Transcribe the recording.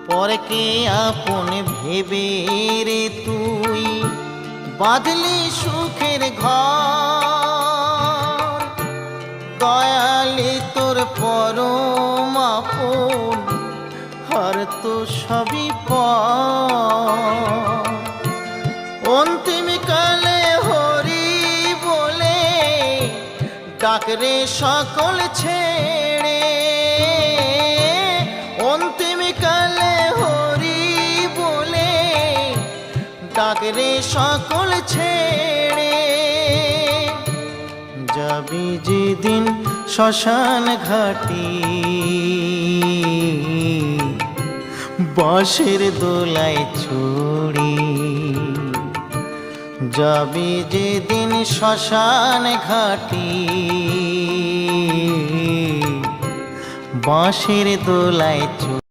পরকে আপন ভেবে রে তুই বাঁধলি সুখের ঘর। দয়ালি তোর পরম আপন আর তো সবই পর। অন্তিম কালে হরি বলে ডাকরে সকল ছেড়ে। অন্তিম কালে হরি বলে ডাকরে সকল ছেড়ে। যাবি যেদিন শ্মশান ঘাটি বাঁশের দোলায় ছড়ি। যাবি যেদিন শ্মশান ঘাটি বাঁশের দোলায় ছড়ি।